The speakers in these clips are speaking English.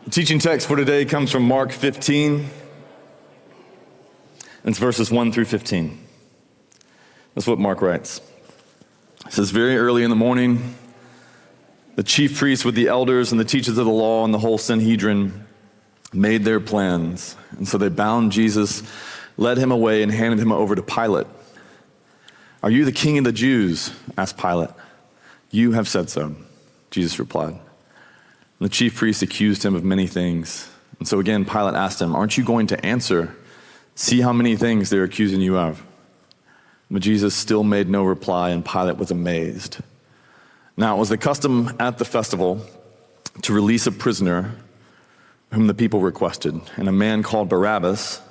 The teaching text for today comes from Mark 15, and it's verses 1 through 15. That's what Mark writes. It says, very early in the morning, the chief priests with the elders and the teachers of the law and the whole Sanhedrin made their plans. And so they bound Jesus, led him away, and handed him over to Pilate. Are you the king of the Jews? Asked Pilate. You have said so, Jesus replied. And the chief priests accused him of many things. And so again, Pilate asked him, aren't you going to answer? See how many things they're accusing you of. But Jesus still made no reply, and Pilate was amazed. Now, it was the custom at the festival to release a prisoner whom the people requested. And a man called Barabbas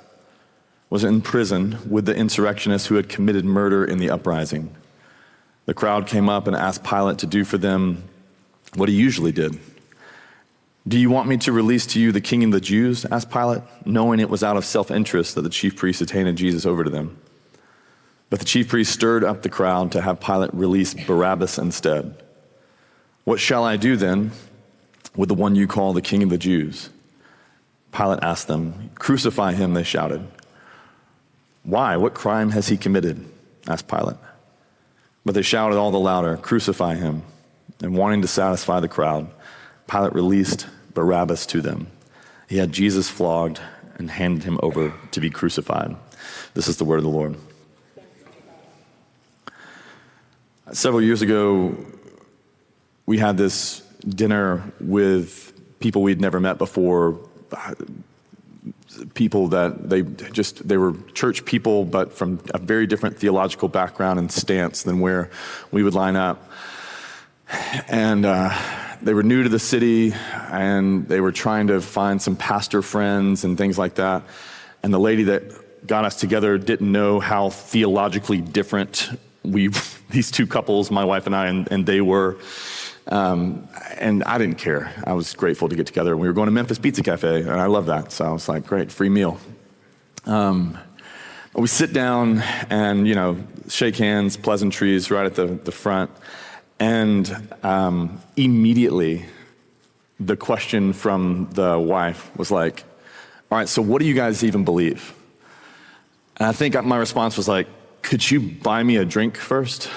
was in prison with the insurrectionists who had committed murder in the uprising. The crowd came up and asked Pilate to do for them what he usually did. Do you want me to release to you the king of the Jews? Asked Pilate, knowing it was out of self-interest that the chief priests had handed Jesus over to them. But the chief priests stirred up the crowd to have Pilate release Barabbas instead. What shall I do then with the one you call the king of the Jews? Pilate asked them. Crucify him, they shouted. Why? What crime has he committed? Asked Pilate. But they shouted all the louder, crucify him. And wanting to satisfy the crowd, Pilate released Barabbas to them. He had Jesus flogged and handed him over to be crucified. This is the word of the Lord. Several years ago, we had this dinner with people we'd never met before, people that they were church people, but from a very different theological background and stance than where we would line up. And they were new to the city, and they were trying to find some pastor friends and things like that. And the lady that got us together didn't know how theologically different these two couples, my wife and I, and they were. And I didn't care. I was grateful to get together. We were going to Memphis Pizza Cafe, and I love that. So I was like, great, free meal. We sit down and, shake hands, pleasantries right at the front. And immediately, the question from the wife was like, all right, so what do you guys even believe? And I think my response was like, could you buy me a drink first?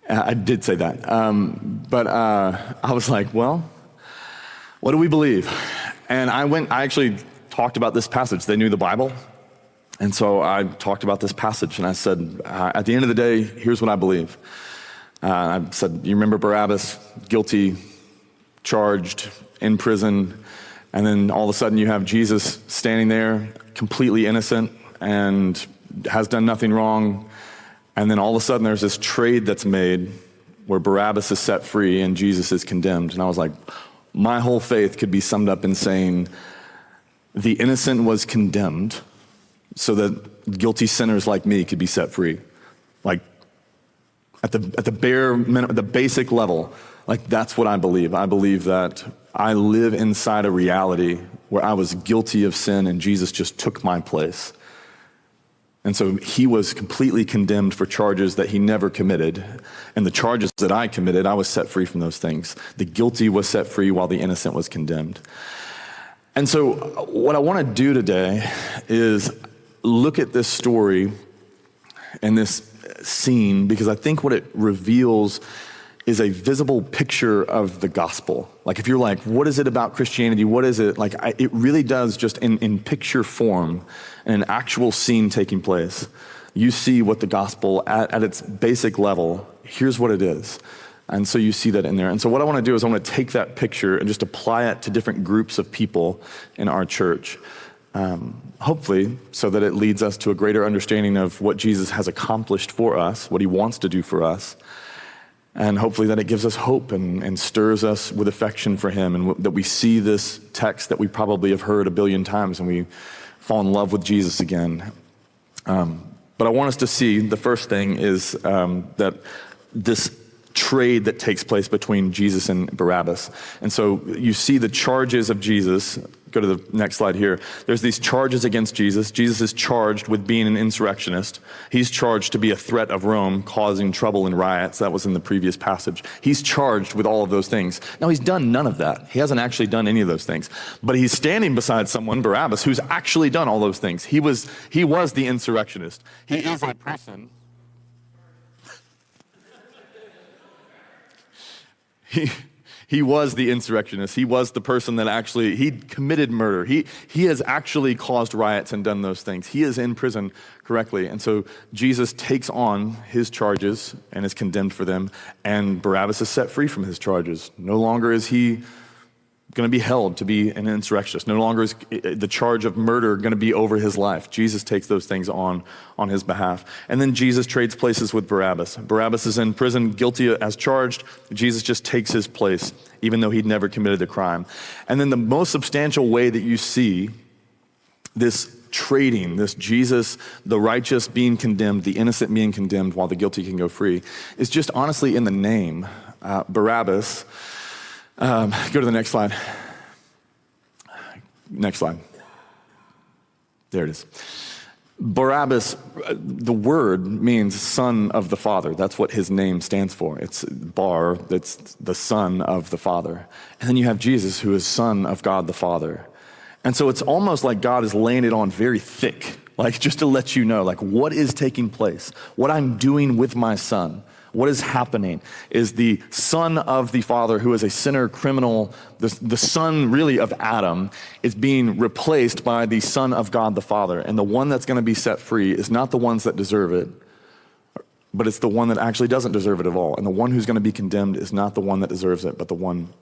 I did say that. But I was like, well, what do we believe? And I actually talked about this passage. They knew the Bible. And so I talked about this passage, and I said, at the end of the day, here's what I believe. I said, you remember Barabbas, guilty, charged, in prison, and then all of a sudden you have Jesus standing there, completely innocent, and has done nothing wrong. And then all of a sudden there's this trade that's made where Barabbas is set free and Jesus is condemned. And I was like, my whole faith could be summed up in saying the innocent was condemned so that guilty sinners like me could be set free. Like at the basic level, like that's what I believe. I believe that I live inside a reality where I was guilty of sin and Jesus just took my place. And so he was completely condemned for charges that he never committed. And the charges that I committed, I was set free from those things. The guilty was set free while the innocent was condemned. And so what I want to do today is look at this story and this scene, because I think what it reveals is a visible picture of the gospel. Like if you're like, what is it about Christianity? What is it? Like it really does just in picture form, and an actual scene taking place. You see what the gospel at its basic level, here's what it is. And so you see that in there. And so what I want to do is I want to take that picture and just apply it to different groups of people in our church. Hopefully so that it leads us to a greater understanding of what Jesus has accomplished for us, what he wants to do for us. And hopefully that it gives us hope and stirs us with affection for him, and that we see this text that we probably have heard a billion times and we fall in love with Jesus again. But I want us to see, the first thing is that this trade that takes place between Jesus and Barabbas. And so you see the charges of Jesus go to the next slide here. There's these charges against Jesus. Jesus is charged with being an insurrectionist. He's charged to be a threat of Rome, causing trouble and riots. That was in the previous passage. He's charged with all of those things. Now, he's done none of that. He hasn't actually done any of those things. But he's standing beside someone, Barabbas, who's actually done all those things. He was the insurrectionist. He is a person. He was the insurrectionist. He was the person that he committed murder. He has actually caused riots and done those things. He is in prison correctly. And so Jesus takes on his charges and is condemned for them, and Barabbas is set free from his charges. No longer is he going to be held to be an insurrectionist. No longer is the charge of murder going to be over his life. Jesus takes those things on his behalf. And then Jesus trades places with Barabbas. Barabbas is in prison, guilty as charged. Jesus just takes his place, even though he'd never committed a crime. And then the most substantial way that you see this trading, this Jesus, the righteous being condemned, the innocent being condemned while the guilty can go free, is just honestly in the name. Barabbas. Go to the next slide. Next slide. There it is. Barabbas, the word means son of the Father. That's what his name stands for. It's Bar, that's the son of the Father. And then you have Jesus, who is son of God the Father. And so it's almost like God is laying it on very thick, like just to let you know, like what is taking place, what I'm doing with my son. What is happening is the son of the Father, who is a sinner, criminal, the son really of Adam, is being replaced by the son of God the Father. And the one that's going to be set free is not the ones that deserve it, but it's the one that actually doesn't deserve it at all. And the one who's going to be condemned is not the one that deserves it, but the one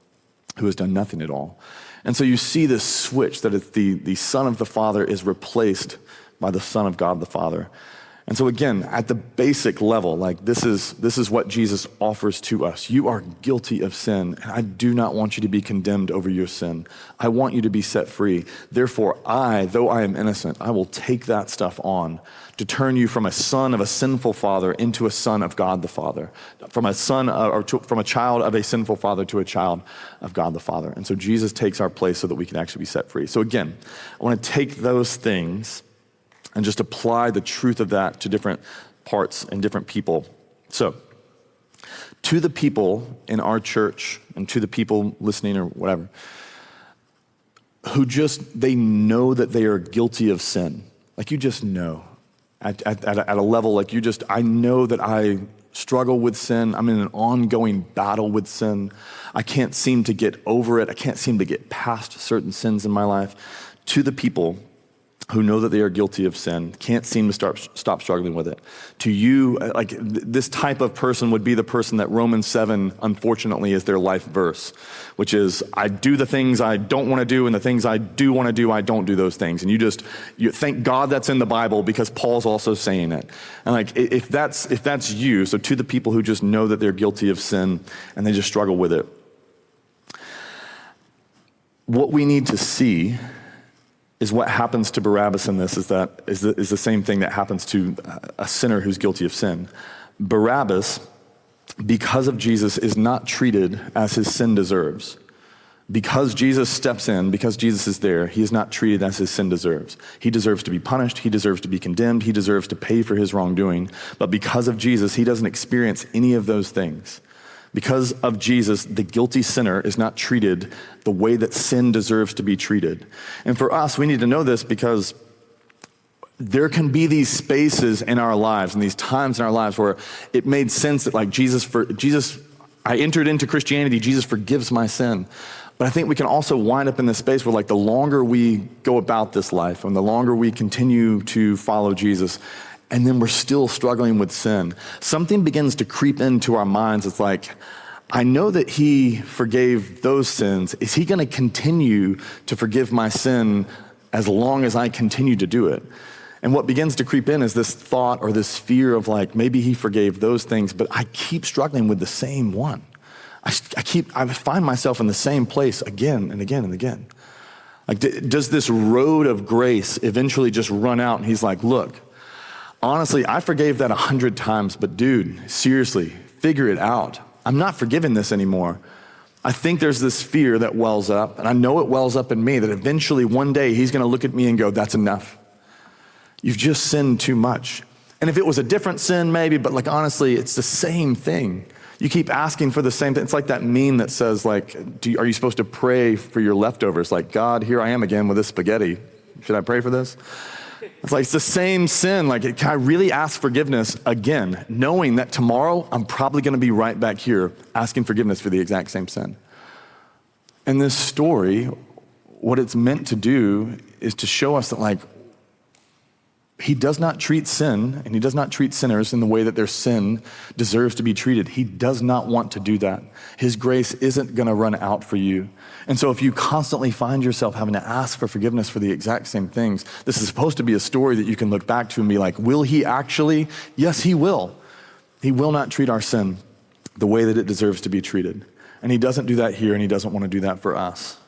who has done nothing at all. And so you see this switch, that it's the son of the Father is replaced by the son of God the Father. And so again, at the basic level, like this is what Jesus offers to us. You are guilty of sin, and I do not want you to be condemned over your sin. I want you to be set free. Therefore, though I am innocent, I will take that stuff on to turn you from a son of a sinful father into a son of God the Father, from a from a child of a sinful father to a child of God the Father. And so Jesus takes our place so that we can actually be set free. So again, I want to take those things and just apply the truth of that to different parts and different people. So, to the people in our church and to the people listening or whatever, who they know that they are guilty of sin. Like you just know at a level, like I know that I struggle with sin. I'm in an ongoing battle with sin. I can't seem to get over it. I can't seem to get past certain sins in my life. To the people who know that they are guilty of sin, can't seem to stop struggling with it. To you, like this type of person would be the person that Romans 7, unfortunately, is their life verse, which is, I do the things I don't want to do, and the things I do want to do, I don't do those things. And you thank God that's in the Bible, because Paul's also saying it. And like, if that's you, so to the people who just know that they're guilty of sin and they just struggle with it, what we need to see is what happens to Barabbas in this is the same thing that happens to a sinner who's guilty of sin. Barabbas, because of Jesus, is not treated as his sin deserves. Because Jesus steps in, because Jesus is there, he is not treated as his sin deserves. He deserves to be punished, he deserves to be condemned, he deserves to pay for his wrongdoing. But because of Jesus, he doesn't experience any of those things. Because of Jesus, the guilty sinner is not treated the way that sin deserves to be treated. And for us, we need to know this, because there can be these spaces in our lives and these times in our lives where it made sense that like I entered into Christianity, Jesus forgives my sin. But I think we can also wind up in this space where like the longer we go about this life and the longer we continue to follow Jesus, and then we're still struggling with sin, something begins to creep into our minds. It's like, I know that he forgave those sins. Is he going to continue to forgive my sin as long as I continue to do it? And what begins to creep in is this thought or this fear of like, maybe he forgave those things, but I keep struggling with the same one. I find myself in the same place again and again and again. Like, does this road of grace eventually just run out? And he's like, look, honestly, I forgave that 100 times, but dude, seriously, figure it out. I'm not forgiving this anymore. I think there's this fear that wells up, and I know it wells up in me, that eventually one day he's gonna look at me and go, that's enough. You've just sinned too much. And if it was a different sin, maybe, but like honestly, it's the same thing. You keep asking for the same thing. It's like that meme that says like, are you supposed to pray for your leftovers? Like, God, here I am again with this spaghetti. Should I pray for this? It's like, it's the same sin. Like, can I really ask forgiveness again, knowing that tomorrow I'm probably gonna be right back here asking forgiveness for the exact same sin? And this story, what it's meant to do is to show us that like, he does not treat sin, and he does not treat sinners in the way that their sin deserves to be treated. He does not want to do that. His grace isn't gonna run out for you. And so if you constantly find yourself having to ask for forgiveness for the exact same things, this is supposed to be a story that you can look back to and be like, will he actually? Yes, he will. He will not treat our sin the way that it deserves to be treated. And he doesn't do that here, and he doesn't want to do that for us.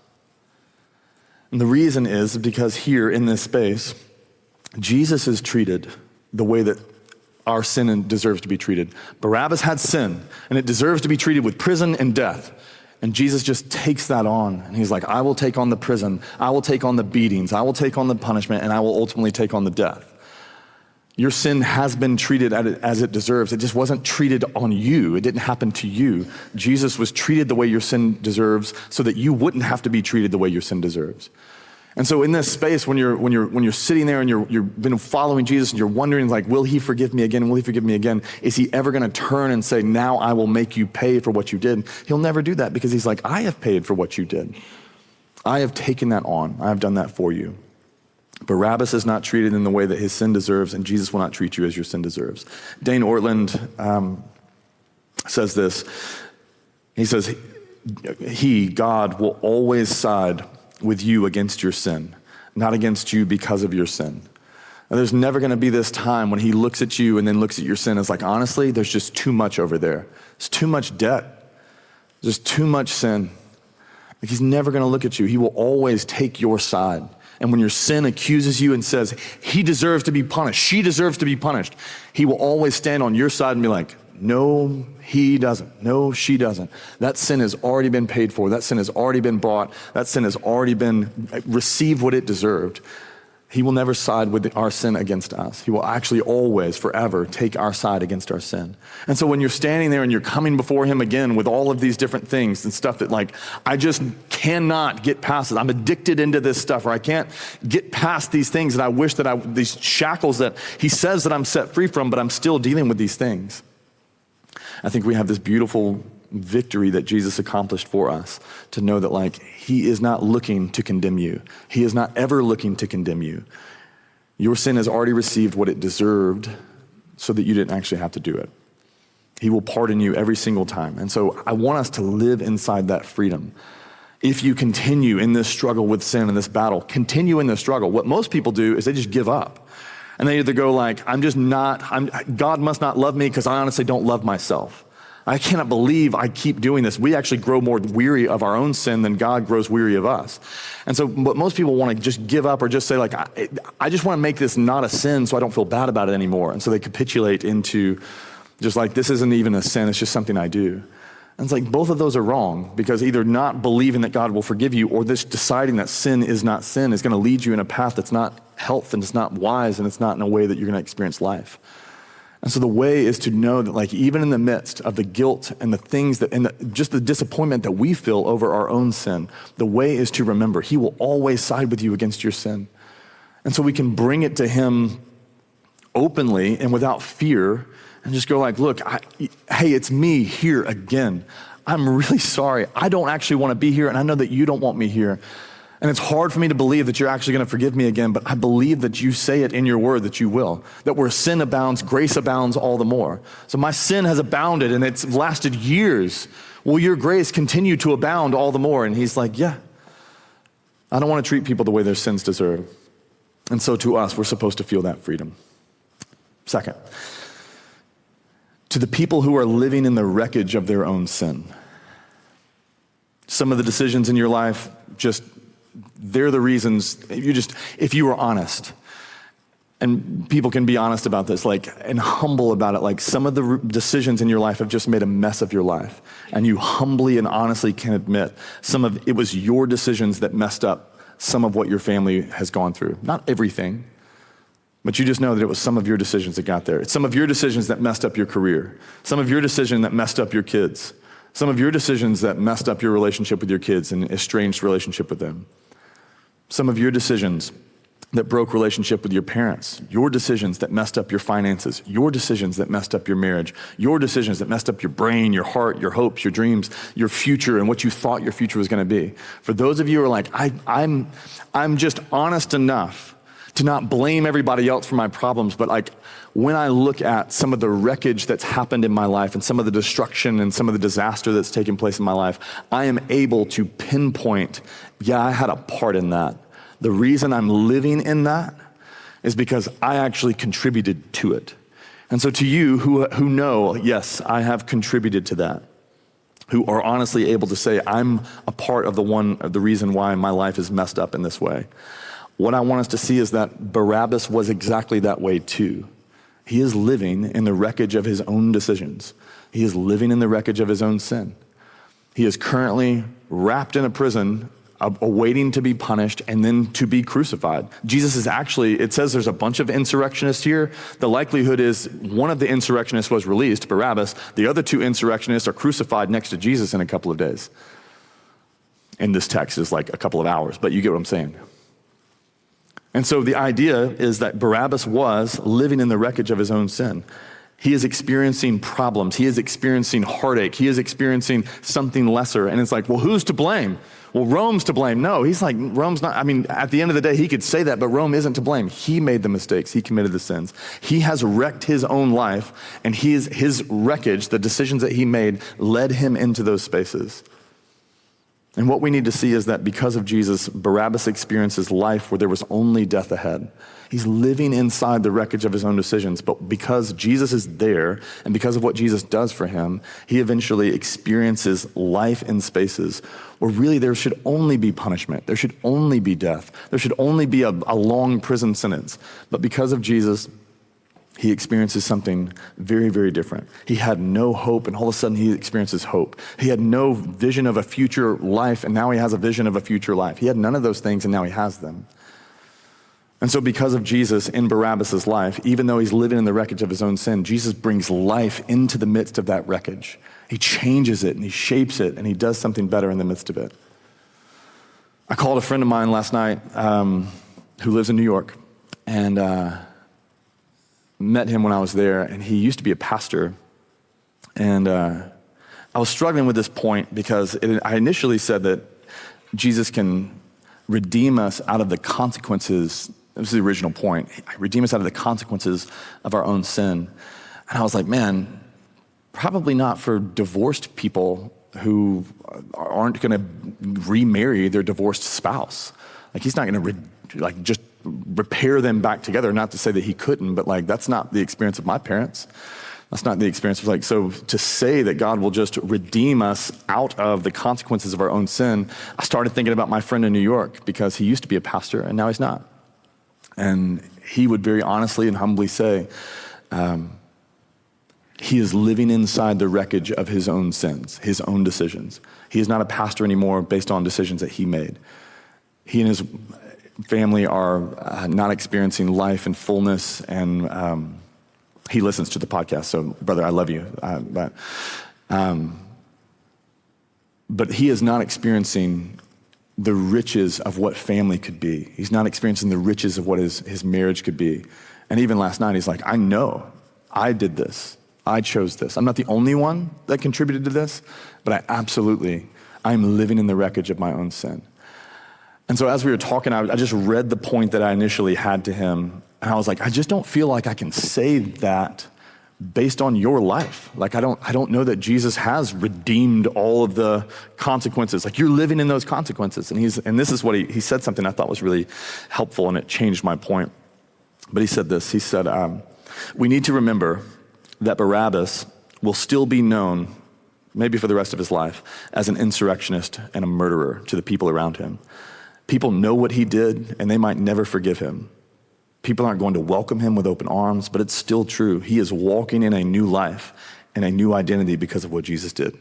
And the reason is because here in this space, Jesus is treated the way that our sin deserves to be treated. Barabbas had sin, and it deserves to be treated with prison and death. And Jesus just takes that on, and he's like, I will take on the prison, I will take on the beatings, I will take on the punishment, and I will ultimately take on the death. Your sin has been treated as it deserves. It just wasn't treated on you. It didn't happen to you. Jesus was treated the way your sin deserves so that you wouldn't have to be treated the way your sin deserves. And so in this space, when you're sitting there and you've been following Jesus and you're wondering like, will he forgive me again? Will he forgive me again? Is he ever gonna turn and say, now I will make you pay for what you did? He'll never do that, because he's like, I have paid for what you did. I have taken that on. I have done that for you. Barabbas is not treated in the way that his sin deserves, and Jesus will not treat you as your sin deserves. Dane Ortland says this. He says, God, will always side with you against your sin, not against you because of your sin. And there's never gonna be this time when he looks at you and then looks at your sin as like, honestly, there's just too much over there. There's too much debt. There's too much sin. Like, he's never gonna look at you. He will always take your side. And when your sin accuses you and says, he deserves to be punished, she deserves to be punished, he will always stand on your side and be like, no, he doesn't. No, she doesn't. That sin has already been paid for. That sin has already been bought. That sin has already been received what it deserved. He will never side with our sin against us. He will actually always, forever, take our side against our sin. And so when you're standing there and you're coming before him again with all of these different things and stuff that like, I just cannot get past it. I'm addicted into this stuff, or I can't get past these things that I wish that these shackles that he says that I'm set free from, but I'm still dealing with these things. I think we have this beautiful victory that Jesus accomplished for us, to know that like, he is not looking to condemn you. He is not ever looking to condemn you. Your sin has already received what it deserved so that you didn't actually have to do it. He will pardon you every single time. And so I want us to live inside that freedom. If you continue in this struggle with sin and this battle, continue in this struggle. What most people do is they just give up. And they either go like, God must not love me because I honestly don't love myself. I cannot believe I keep doing this. We actually grow more weary of our own sin than God grows weary of us. And so what most people want to just give up, or just say like, I just want to make this not a sin so I don't feel bad about it anymore. And so they capitulate into just like, this isn't even a sin, it's just something I do. And it's like, both of those are wrong, because either not believing that God will forgive you, or this deciding that sin is not sin is going to lead you in a path that's not health, and it's not wise, and it's not in a way that you're going to experience life. And so the way is to know that like, even in the midst of the guilt and the things that, and just the disappointment that we feel over our own sin, the way is to remember he will always side with you against your sin. And so we can bring it to him openly and without fear, and just go like, look, hey, it's me here again. I'm really sorry. I don't actually want to be here, and I know that you don't want me here. And it's hard for me to believe that you're actually going to forgive me again, but I believe that you say it in your word that you will. That where sin abounds, grace abounds all the more. So my sin has abounded, and it's lasted years. Will your grace continue to abound all the more? And he's like, yeah. I don't want to treat people the way their sins deserve. And so to us, we're supposed to feel that freedom. Second, to the people who are living in the wreckage of their own sin. Some of the decisions in your life, they're the reasons, if you were honest, And people can be honest about this, and humble about it. Like, some of the decisions in your life have just made a mess of your life. And you humbly and honestly can admit it was your decisions that messed up some of what your family has gone through. Not everything, but you just know that it was some of your decisions that got there. It's some of your decisions that messed up your career. Some of your decision that messed up your kids. Some of your decisions that messed up your relationship with your kids and estranged relationship with them. Some of your decisions that broke relationship with your parents, your decisions that messed up your finances, your decisions that messed up your marriage, your decisions that messed up your brain, your heart, your hopes, your dreams, your future, and what you thought your future was going to be. For those of you who are like, I'm just honest enough to not blame everybody else for my problems, but when I look at some of the wreckage that's happened in my life and some of the destruction and some of the disaster that's taken place in my life, I am able to pinpoint, I had a part in that. The reason I'm living in that is because I actually contributed to it. And so to you who know, yes, I have contributed to that, who are honestly able to say, I'm a part of the reason why my life is messed up in this way. What I want us to see is that Barabbas was exactly that way too. He is living in the wreckage of his own decisions. He is living in the wreckage of his own sin. He is currently wrapped in a prison, awaiting to be punished and then to be crucified. Jesus is it says there's a bunch of insurrectionists here. The likelihood is one of the insurrectionists was released, Barabbas. The other two insurrectionists are crucified next to Jesus in a couple of days. In this text is like a couple of hours, but you get what I'm saying. And so the idea is that Barabbas was living in the wreckage of his own sin. He is experiencing problems. He is experiencing heartache. He is experiencing something lesser. And it's like, well, who's to blame? Well, Rome's to blame. No, he's like, Rome's not. At the end of the day, he could say that, but Rome isn't to blame. He made the mistakes. He committed the sins. He has wrecked his own life, and his wreckage, the decisions that he made, led him into those spaces. And what we need to see is that because of Jesus, Barabbas experiences life where there was only death ahead. He's living inside the wreckage of his own decisions, but because Jesus is there and because of what Jesus does for him, he eventually experiences life in spaces where really there should only be punishment. There should only be death. There should only be a long prison sentence. But because of Jesus, he experiences something very, very different. He had no hope, and all of a sudden he experiences hope. He had no vision of a future life, and now he has a vision of a future life. He had none of those things, and now he has them. And so because of Jesus in Barabbas' life, even though he's living in the wreckage of his own sin, Jesus brings life into the midst of that wreckage. He changes it, and he shapes it, and he does something better in the midst of it. I called a friend of mine last night who lives in New York, and met him when I was there, and he used to be a pastor. And I was struggling with this point because I initially said that Jesus can redeem us out of the consequences. This is the original point. Redeem us out of the consequences of our own sin. And I was like, man, probably not for divorced people who aren't going to remarry their divorced spouse. Like, he's not going to just repair them back together. Not to say that he couldn't, but that's not the experience of my parents. That's not the experience. So to say that God will just redeem us out of the consequences of our own sin, I started thinking about my friend in New York, because he used to be a pastor and now he's not. And he would very honestly and humbly say, he is living inside the wreckage of his own sins, his own decisions. He is not a pastor anymore based on decisions that he made. He and his family are not experiencing life and fullness, and he listens to the podcast, so brother, I love you. But he is not experiencing the riches of what family could be. He's not experiencing the riches of what his marriage could be. And even last night, he's like, I know, I did this. I chose this. I'm not the only one that contributed to this, but I'm living in the wreckage of my own sin. And so as we were talking, I just read the point that I initially had to him, and I was like, I just don't feel like I can say that based on your life. I don't know that Jesus has redeemed all of the consequences. You're living in those consequences. And this is what he said something I thought was really helpful, and it changed my point. But he said this, he said, we need to remember that Barabbas will still be known, maybe for the rest of his life, as an insurrectionist and a murderer to the people around him. People know what he did, and they might never forgive him. People aren't going to welcome him with open arms, but it's still true. He is walking in a new life and a new identity because of what Jesus did.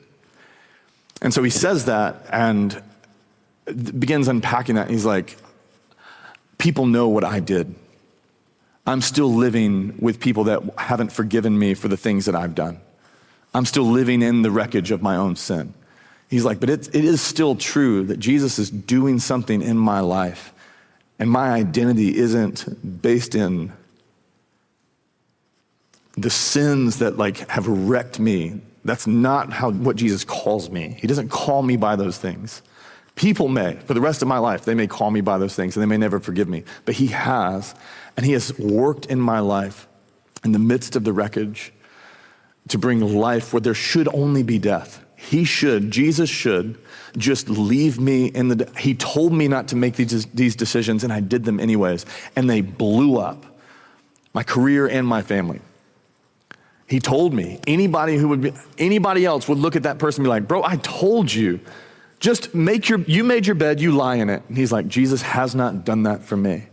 And so he says that and begins unpacking that. He's like, people know what I did. I'm still living with people that haven't forgiven me for the things that I've done. I'm still living in the wreckage of my own sin. He's like, but it is still true that Jesus is doing something in my life, and my identity isn't based in the sins that like have wrecked me. That's not what Jesus calls me. He doesn't call me by those things. People may, for the rest of my life, they may call me by those things and they may never forgive me. But he has, and he has worked in my life in the midst of the wreckage to bring life where there should only be death. Jesus should just leave me he told me not to make these decisions, and I did them anyways. And they blew up my career and my family. He told me anybody else would look at that person and be like, bro, I told you, just you made your bed, you lie in it. And he's like, Jesus has not done that for me.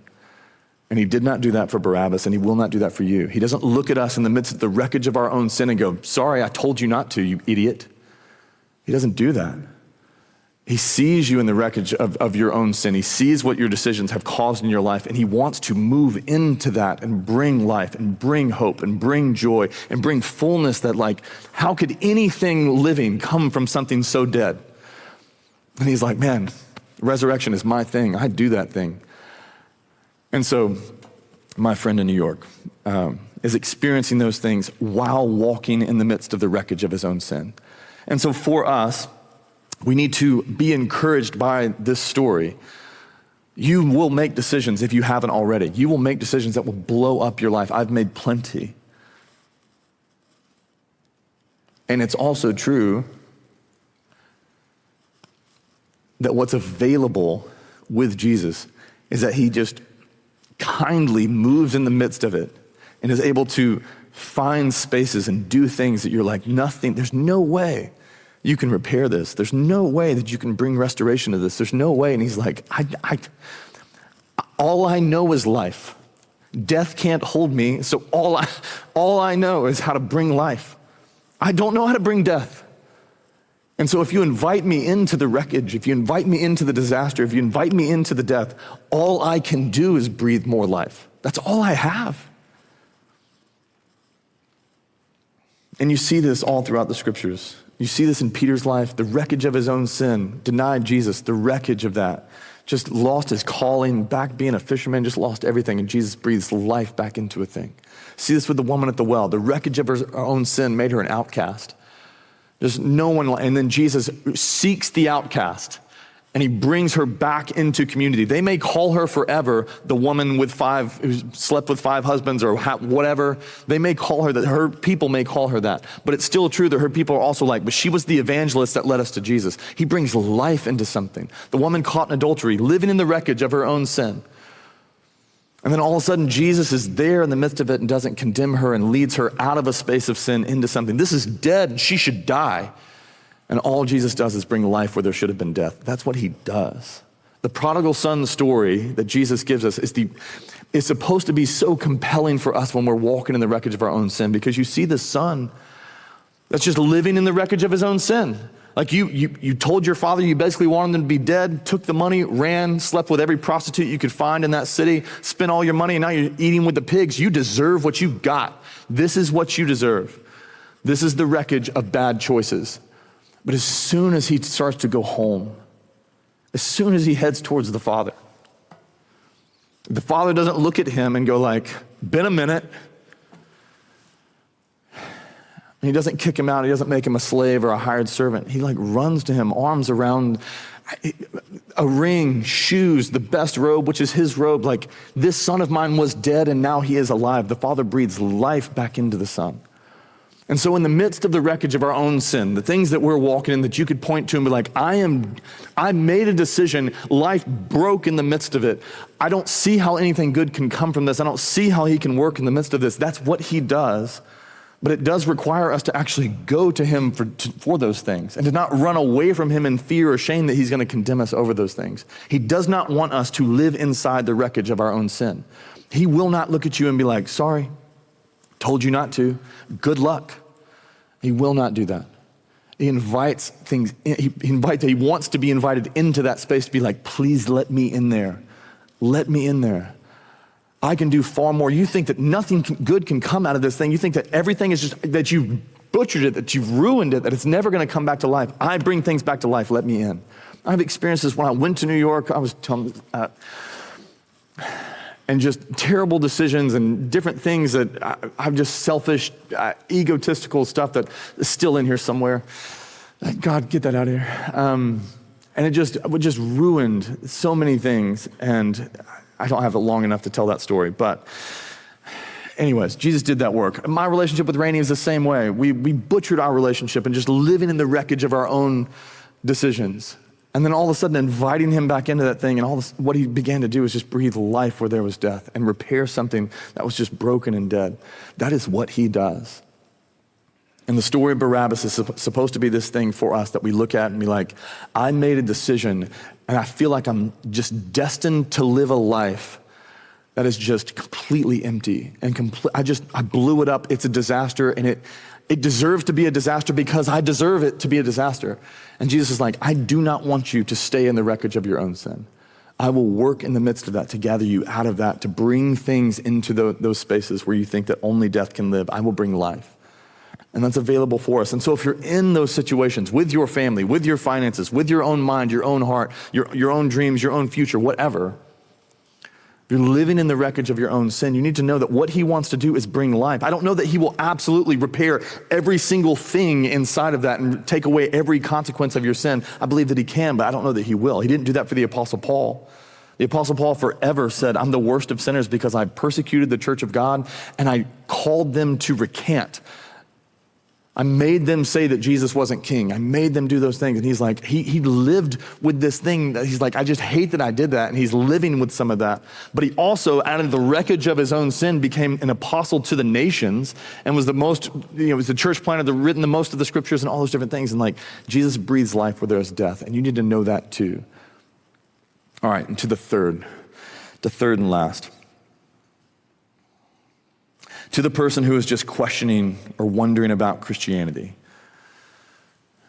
And he did not do that for Barabbas, and he will not do that for you. He doesn't look at us in the midst of the wreckage of our own sin and go, sorry, I told you not to, you idiot. He doesn't do that. He sees you in the wreckage of your own sin. He sees what your decisions have caused in your life, and he wants to move into that and bring life and bring hope and bring joy and bring fullness that, like, how could anything living come from something so dead? And he's like, man, resurrection is my thing. I do that thing. And so my friend in New York is experiencing those things while walking in the midst of the wreckage of his own sin. And so for us, we need to be encouraged by this story. You will make decisions, if you haven't already. You will make decisions that will blow up your life. I've made plenty. And it's also true that what's available with Jesus is that he just kindly moves in the midst of it and is able to find spaces and do things that you're like, nothing, there's no way you can repair this. There's no way that you can bring restoration to this. There's no way. And he's like, all I know is life. Death can't hold me, so all I know is how to bring life. I don't know how to bring death. And so if you invite me into the wreckage, if you invite me into the disaster, if you invite me into the death, all I can do is breathe more life. That's all I have. And you see this all throughout the scriptures. You see this in Peter's life, the wreckage of his own sin, denied Jesus, the wreckage of that, just lost his calling, back being a fisherman, just lost everything, and Jesus breathes life back into a thing. See this with the woman at the well, the wreckage of her own sin made her an outcast. There's no one, and then Jesus seeks the outcast, and he brings her back into community. They may call her forever the woman who slept with 5 husbands or whatever. They may call her that. Her people may call her that. But it's still true that her people are also like, but she was the evangelist that led us to Jesus. He brings life into something. The woman caught in adultery, living in the wreckage of her own sin. And then all of a sudden, Jesus is there in the midst of it and doesn't condemn her and leads her out of a space of sin into something. This is dead and she should die. And all Jesus does is bring life where there should have been death. That's what he does. The prodigal son story that Jesus gives us is supposed to be so compelling for us when we're walking in the wreckage of our own sin, because you see this son that's just living in the wreckage of his own sin. Like you told your father you basically wanted him to be dead, took the money, ran, slept with every prostitute you could find in that city, spent all your money, and now you're eating with the pigs. You deserve what you got. This is what you deserve. This is the wreckage of bad choices. But as soon as he starts to go home, as soon as he heads towards the father doesn't look at him and go like, been a minute. And he doesn't kick him out. He doesn't make him a slave or a hired servant. He like runs to him, arms around, a ring, shoes, the best robe, which is his robe. Like, this son of mine was dead and now he is alive. The father breathes life back into the son. And so in the midst of the wreckage of our own sin, the things that we're walking in that you could point to and be like, I made a decision, life broke in the midst of it. I don't see how anything good can come from this. I don't see how he can work in the midst of this. That's what he does. But it does require us to actually go to him for those things and to not run away from him in fear or shame that he's going to condemn us over those things. He does not want us to live inside the wreckage of our own sin. He will not look at you and be like, sorry, told you not to, good luck. He will not do that. He invites things, he wants to be invited into that space to be like, please let me in there. Let me in there. I can do far more. You think that nothing good can come out of this thing. You think that everything is just, that you've butchered it, that you've ruined it, that it's never going to come back to life. I bring things back to life. Let me in. I've experienced this when I went to New York. I was telling, and just terrible decisions and different things that I'm just selfish, egotistical stuff that is still in here somewhere. God, get that out of here. And it just ruined so many things. And I don't have it long enough to tell that story, but anyways, Jesus did that work. My relationship with Rainey is the same way. We butchered our relationship and just living in the wreckage of our own decisions. And then all of a sudden inviting him back into that thing, and what he began to do was just breathe life where there was death and repair something that was just broken and dead. That is what he does. And the story of Barabbas is supposed to be this thing for us that we look at and be like, I made a decision and I feel like I'm just destined to live a life that is just completely empty and I blew it up. It's a disaster, and it deserves to be a disaster because I deserve it to be a disaster. And Jesus is like, I do not want you to stay in the wreckage of your own sin. I will work in the midst of that to gather you out of that, to bring things into those spaces where you think that only death can live. I will bring life. And that's available for us. And so if you're in those situations with your family, with your finances, with your own mind, your own heart, your own dreams, your own future, whatever, if you're living in the wreckage of your own sin, you need to know that what he wants to do is bring life. I don't know that he will absolutely repair every single thing inside of that and take away every consequence of your sin. I believe that he can, but I don't know that he will. He didn't do that for the Apostle Paul. The Apostle Paul forever said, I'm the worst of sinners because I persecuted the church of God and I called them to recant. I made them say that Jesus wasn't king. I made them do those things. And he's like, he lived with this thing that he's like, I just hate that I did that. And he's living with some of that. But he also, out of the wreckage of his own sin, became an apostle to the nations and was the most, was the church planter that written the most of the scriptures and all those different things. And like, Jesus breathes life where there's death. And you need to know that too. All right, and to the third and last. To the person who is just questioning or wondering about Christianity.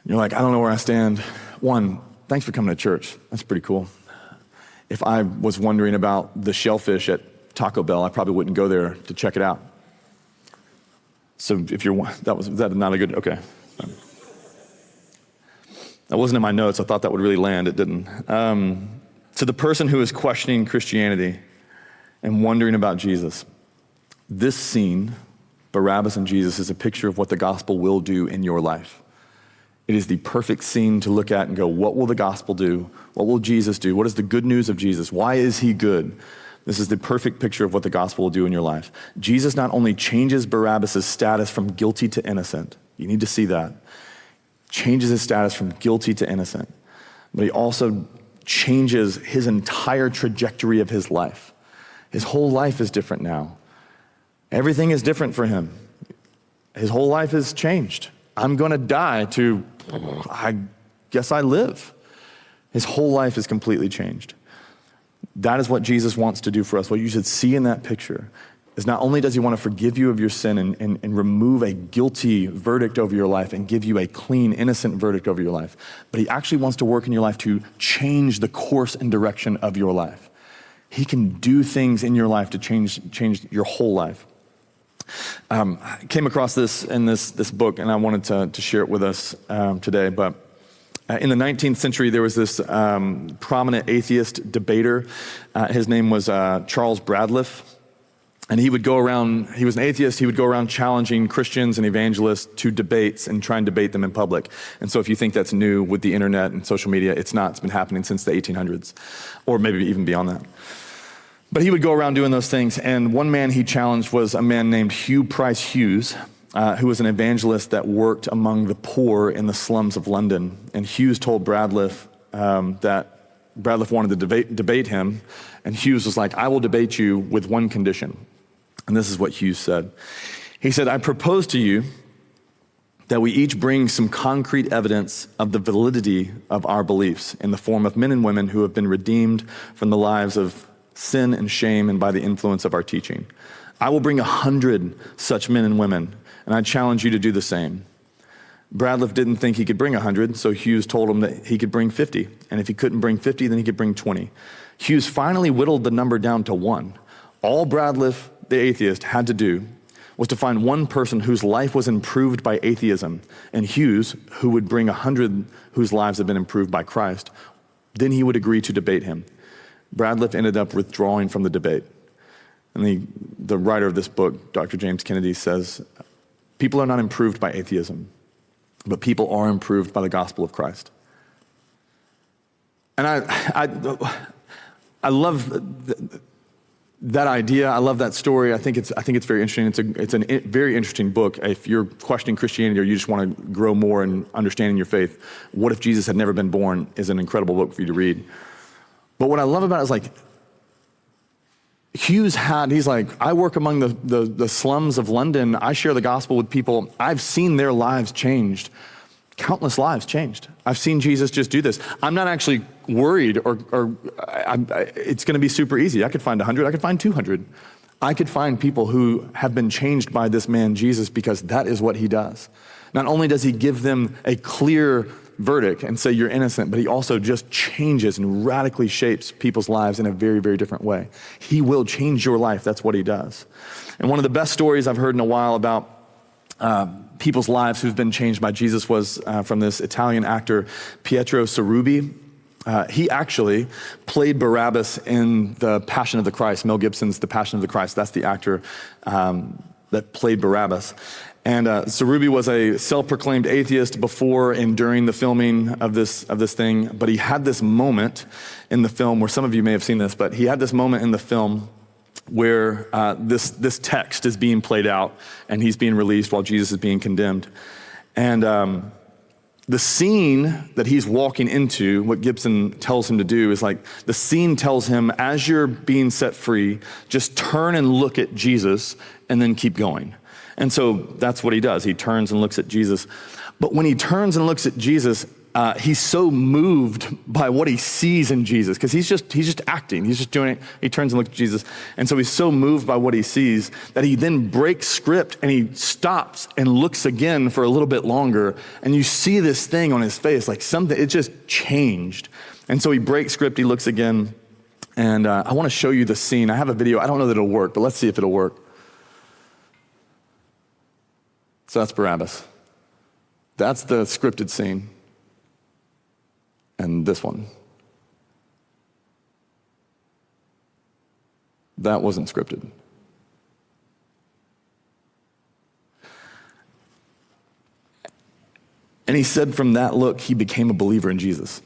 You're like, I don't know where I stand. One, thanks for coming to church. That's pretty cool. If I was wondering about the shellfish at Taco Bell, I probably wouldn't go there to check it out. So if you're, was that not a good, okay. That wasn't in my notes. I thought that would really land. It didn't. To the person who is questioning Christianity and wondering about Jesus, this scene, Barabbas and Jesus, is a picture of what the gospel will do in your life. It is the perfect scene to look at and go, what will the gospel do? What will Jesus do? What is the good news of Jesus? Why is he good? This is the perfect picture of what the gospel will do in your life. Jesus not only changes Barabbas' status from guilty to innocent, you need to see that, changes his status from guilty to innocent, but he also changes his entire trajectory of his life. His whole life is different now. Everything is different for him. His whole life has changed. I'm going to die to, I guess I live. His whole life is completely changed. That is what Jesus wants to do for us. What you should see in that picture is not only does he want to forgive you of your sin and remove a guilty verdict over your life and give you a clean, innocent verdict over your life, but he actually wants to work in your life to change the course and direction of your life. He can do things in your life to change your whole life. I came across this in this book, and I wanted to share it with us today. But in the 19th century, there was this prominent atheist debater. His name was Charles Bradliffe. And he would go around, he was an atheist, he would go around challenging Christians and evangelists to debates and try and debate them in public. And so if you think that's new with the internet and social media, it's not. It's been happening since the 1800s, or maybe even beyond that. But he would go around doing those things, and one man he challenged was a man named Hugh Price Hughes, who was an evangelist that worked among the poor in the slums of London. And Hughes told Bradliffe that Bradliffe wanted to debate him, and Hughes was like, I will debate you with one condition. And this is what Hughes said. He said, I propose to you that we each bring some concrete evidence of the validity of our beliefs in the form of men and women who have been redeemed from the lives of sin and shame and by the influence of our teaching. I will bring 100 such men and women, and I challenge you to do the same. Bradliff didn't think he could bring 100, so Hughes told him that he could bring 50. And if he couldn't bring 50, then he could bring 20. Hughes finally whittled the number down to 1. All Bradliff, the atheist, had to do was to find one person whose life was improved by atheism, and Hughes, who would bring 100 whose lives had been improved by Christ, then he would agree to debate him. Bradliff ended up withdrawing from the debate. And the writer of this book, Dr. James Kennedy, says, people are not improved by atheism, but people are improved by the gospel of Christ. And I love that idea. I love that story. I think it's very interesting. It's a very interesting book. If you're questioning Christianity or you just want to grow more in understanding your faith, What If Jesus Had Never Been Born is an incredible book for you to read. But what I love about it is like, he's like, I work among the slums of London. I share the gospel with people. I've seen their lives changed. Countless lives changed. I've seen Jesus just do this. I'm not actually worried it's going to be super easy. I could find 100. I could find 200. I could find people who have been changed by this man, Jesus, because that is what he does. Not only does he give them a clear verdict and say you're innocent, but he also just changes and radically shapes people's lives in a very, very different way. He will change your life. That's what he does. And one of the best stories I've heard in a while about people's lives who've been changed by Jesus was from this Italian actor, Pietro Cerubi. He actually played Barabbas in The Passion of the Christ, Mel Gibson's The Passion of the Christ. That's the actor that played Barabbas. And Cerubi was a self-proclaimed atheist before and during the filming of this thing, but he had this moment in the film where some of you may have seen this, but he had this moment in the film where this text is being played out and he's being released while Jesus is being condemned. And the scene that he's walking into, what Gibson tells him to do is like, the scene tells him, as you're being set free, just turn and look at Jesus and then keep going. And so that's what he does. He turns and looks at Jesus. But when he turns and looks at Jesus, he's so moved by what he sees in Jesus, because he's just acting. He's just doing it. He turns and looks at Jesus. And so he's so moved by what he sees that he then breaks script and he stops and looks again for a little bit longer. And you see this thing on his face, like something, it just changed. And so he breaks script, he looks again. And I want to show you the scene. I have a video. I don't know that it'll work, but let's see if it'll work. So that's Barabbas. That's the scripted scene. And this one. That wasn't scripted. And he said from that look, he became a believer in Jesus.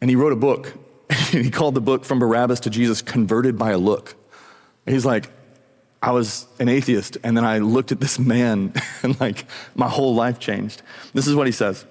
And he wrote a book. And he called the book From Barabbas to Jesus, Converted by a Look. And he's like, I was an atheist, and then I looked at this man, and like my whole life changed. This is what he says.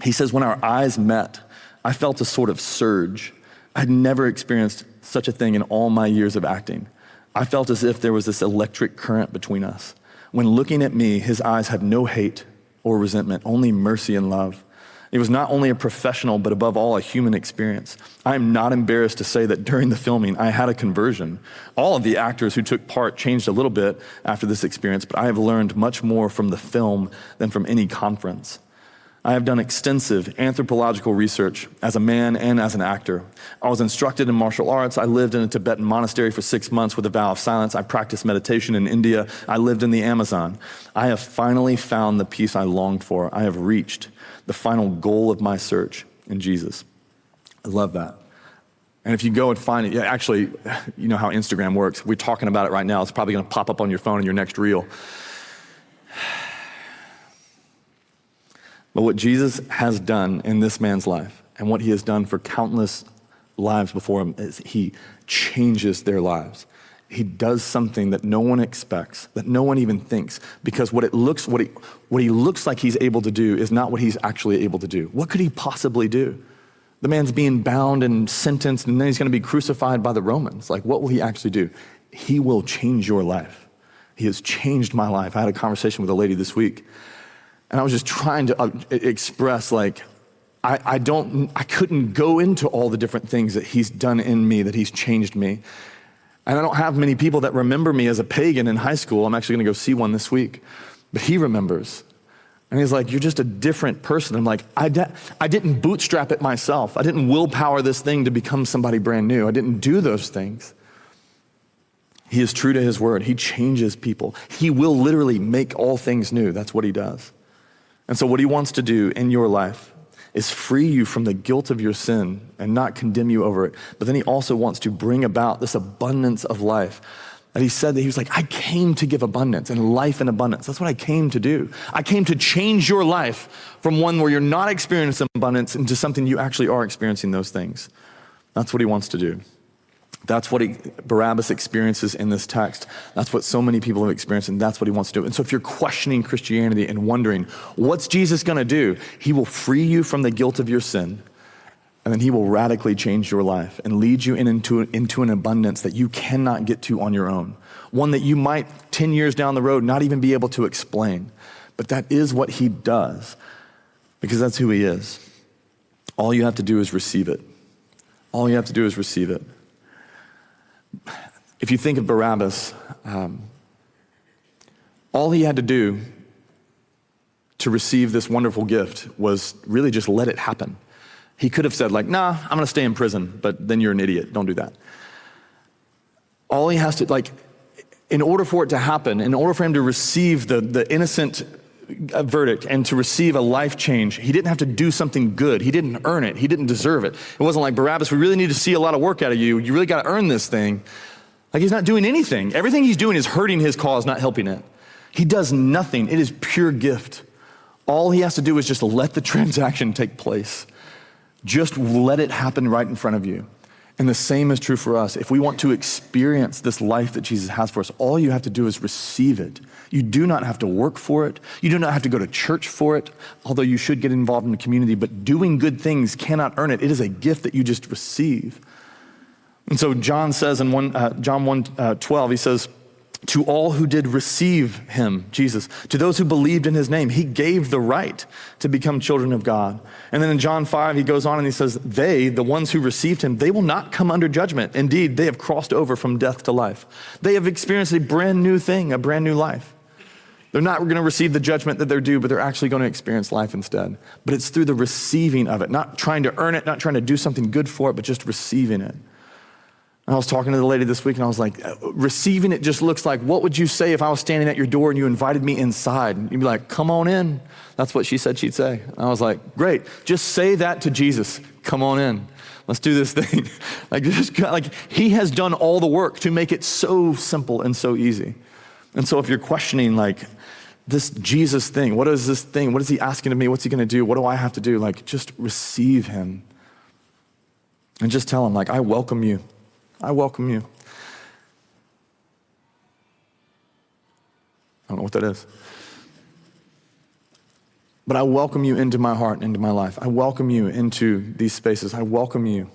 He says, when our eyes met, I felt a sort of surge. I'd never experienced such a thing in all my years of acting. I felt as if there was this electric current between us. When looking at me, his eyes had no hate or resentment, only mercy and love. It was not only a professional, but above all, a human experience. I am not embarrassed to say that during the filming, I had a conversion. All of the actors who took part changed a little bit after this experience, but I have learned much more from the film than from any conference. I have done extensive anthropological research as a man and as an actor. I was instructed in martial arts. I lived in a Tibetan monastery for 6 months with a vow of silence. I practiced meditation in India. I lived in the Amazon. I have finally found the peace I longed for. I have reached the final goal of my search in Jesus. I love that. And if you go and find it, actually, you know how Instagram works. We're talking about it right now. It's probably going to pop up on your phone in your next reel. But what Jesus has done in this man's life and what he has done for countless lives before him is he changes their lives. He does something that no one expects, that no one even thinks, because what he looks like he's able to do is not what he's actually able to do. What could he possibly do? The man's being bound and sentenced, and then he's going to be crucified by the Romans. Like, what will he actually do? He will change your life. He has changed my life. I had a conversation with a lady this week, and I was just trying to express like, I couldn't go into all the different things that he's done in me, that he's changed me. And I don't have many people that remember me as a pagan in high school. I'm actually gonna go see one this week, but he remembers. And he's like, you're just a different person. I'm like, I didn't bootstrap it myself. I didn't willpower this thing to become somebody brand new. I didn't do those things. He is true to his word. He changes people. He will literally make all things new. That's what he does. And so what he wants to do in your life is free you from the guilt of your sin and not condemn you over it. But then he also wants to bring about this abundance of life. And he said that he was like, I came to give abundance and life in abundance. That's what I came to do. I came to change your life from one where you're not experiencing abundance into something you actually are experiencing those things. That's what he wants to do. That's what Barabbas experiences in this text. That's what so many people have experienced, and that's what he wants to do. And so if you're questioning Christianity and wondering, what's Jesus gonna do? He will free you from the guilt of your sin, and then he will radically change your life and lead you into an abundance that you cannot get to on your own. One that you might 10 years down the road not even be able to explain. But that is what he does, because that's who he is. All you have to do is receive it. All you have to do is receive it. If you think of Barabbas, all he had to do to receive this wonderful gift was really just let it happen. He could have said like, nah, I'm gonna stay in prison, but then you're an idiot, don't do that. All he has to, like, in order for it to happen, in order for him to receive the innocent verdict and to receive a life change, he didn't have to do something good. He didn't earn it. He didn't deserve it. It wasn't like, Barabbas, we really need to see a lot of work out of you. You really got to earn this thing. Like, he's not doing anything. Everything he's doing is hurting his cause, not helping it. He does nothing. It is pure gift. All he has to do is just let the transaction take place. Just let it happen right in front of you. And the same is true for us. If we want to experience this life that Jesus has for us, all you have to do is receive it. You do not have to work for it. You do not have to go to church for it, although you should get involved in the community, but doing good things cannot earn it. It is a gift that you just receive. And so John says in John 1:12, he says, to all who did receive him, Jesus, to those who believed in his name, he gave the right to become children of God. And then in John 5, he goes on and he says, they, the ones who received him, they will not come under judgment. Indeed, they have crossed over from death to life. They have experienced a brand new thing, a brand new life. They're not going to receive the judgment that they're due, but they're actually going to experience life instead. But it's through the receiving of it, not trying to earn it, not trying to do something good for it, but just receiving it. And I was talking to the lady this week and I was like, receiving it just looks like, what would you say if I was standing at your door and you invited me inside? And you'd be like, come on in. That's what she said she'd say. And I was like, great, just say that to Jesus. Come on in. Let's do this thing. like he has done all the work to make it so simple and so easy. And so if you're questioning like this Jesus thing, what is this thing? What is he asking of me? What's he gonna do? What do I have to do? Like, just receive him. And just tell him like, I welcome you. I welcome you. I don't know what that is. But I welcome you into my heart, into my life. I welcome you into these spaces. I welcome you.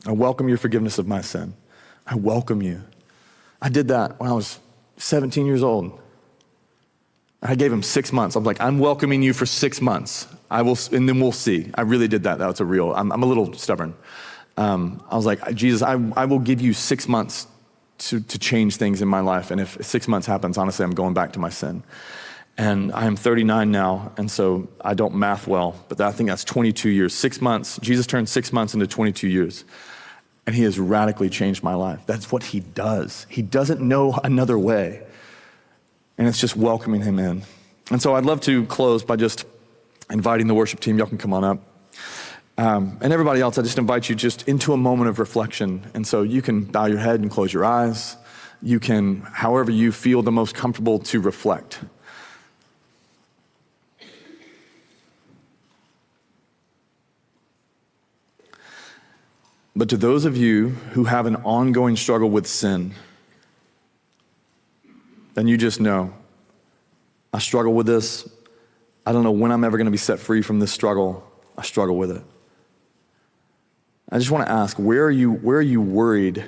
I welcome your forgiveness of my sin. I welcome you. I did that when I was 17 years old. I gave him 6 months. I'm like, I'm welcoming you for 6 months. And then we'll see. I really did that. That's a real, I'm a little stubborn. I was like, Jesus, I will give you 6 months to change things in my life. And if 6 months happens, honestly, I'm going back to my sin. And I am 39 now, and so I don't math well, but I think that's 22 years. 6 months, Jesus turned 6 months into 22 years. And he has radically changed my life. That's what he does. He doesn't know another way. And it's just welcoming him in. And so I'd love to close by just inviting the worship team. Y'all can come on up. And everybody else, I just invite you just into a moment of reflection. And so you can bow your head and close your eyes. You can, however you feel the most comfortable to reflect. But to those of you who have an ongoing struggle with sin, then you just know, I struggle with this. I don't know when I'm ever going to be set free from this struggle. I struggle with it. I just want to ask, where are you worried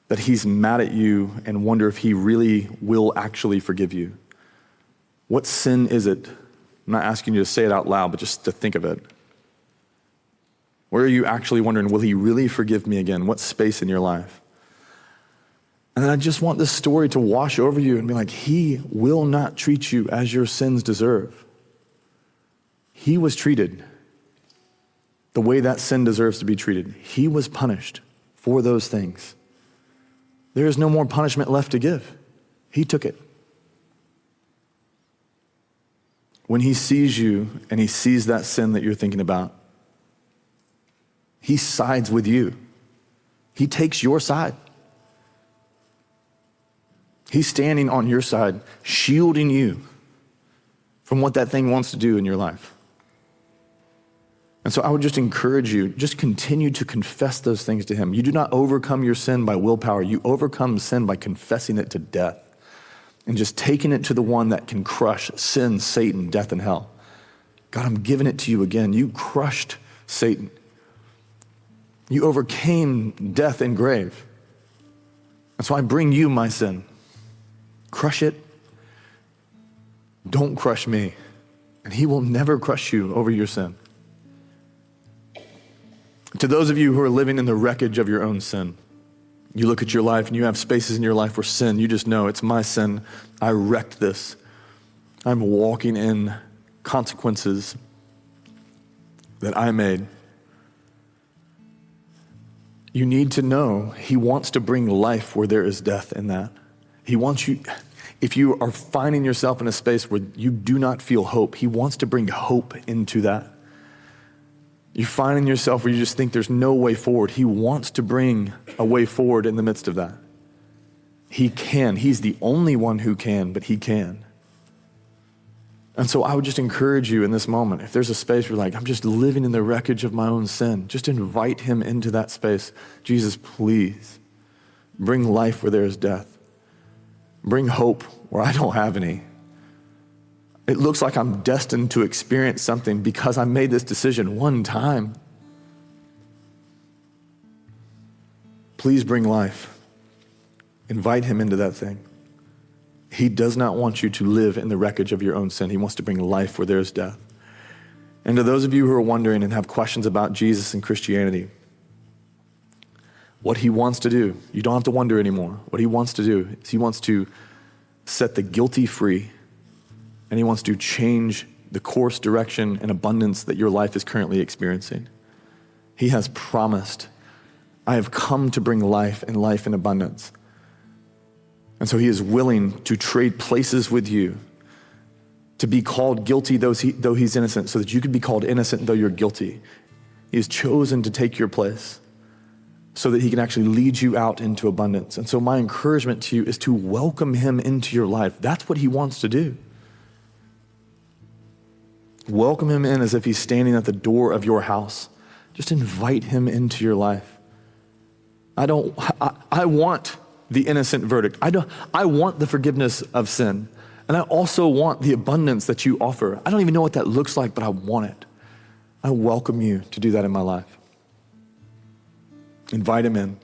that he's mad at you and wonder if he really will actually forgive you? What sin is it? I'm not asking you to say it out loud, but just to think of it. Where are you actually wondering, will he really forgive me again? What space in your life? And then I just want this story to wash over you and be like, he will not treat you as your sins deserve. He was treated the way that sin deserves to be treated. He was punished for those things. There is no more punishment left to give. He took it. When he sees you and he sees that sin that you're thinking about, he sides with you. He takes your side. He's standing on your side, shielding you from what that thing wants to do in your life. And so I would just encourage you, just continue to confess those things to him. You do not overcome your sin by willpower. You overcome sin by confessing it to death and just taking it to the one that can crush sin, Satan, death, and hell. God, I'm giving it to you again. You crushed Satan. You overcame death and grave. And so I bring you my sin. Crush it. Don't crush me. And he will never crush you over your sin. To those of you who are living in the wreckage of your own sin, you look at your life and you have spaces in your life where sin, you just know it's my sin. I wrecked this. I'm walking in consequences that I made. You need to know he wants to bring life where there is death in that. He wants you, if you are finding yourself in a space where you do not feel hope, he wants to bring hope into that. You're finding yourself where you just think there's no way forward. He wants to bring a way forward in the midst of that. He can. He's the only one who can, but he can. And so I would just encourage you in this moment, if there's a space where you're like, I'm just living in the wreckage of my own sin, just invite him into that space. Jesus, please bring life where there is death. Bring hope where I don't have any. It looks like I'm destined to experience something because I made this decision one time. Please bring life. Invite him into that thing. He does not want you to live in the wreckage of your own sin. He wants to bring life where there is death. And to those of you who are wondering and have questions about Jesus and Christianity, what he wants to do, you don't have to wonder anymore. What he wants to do is he wants to set the guilty free, and he wants to change the course, direction, and abundance that your life is currently experiencing. He has promised, I have come to bring life and life in abundance. And so he is willing to trade places with you, to be called guilty though he's innocent, so that you could be called innocent though you're guilty. He has chosen to take your place so that he can actually lead you out into abundance. And so my encouragement to you is to welcome him into your life. That's what he wants to do. Welcome him in as if he's standing at the door of your house. Just invite him into your life. I want the innocent verdict. I want the forgiveness of sin. And I also want the abundance that you offer. I don't even know what that looks like, but I want it. I welcome you to do that in my life. Invite him in.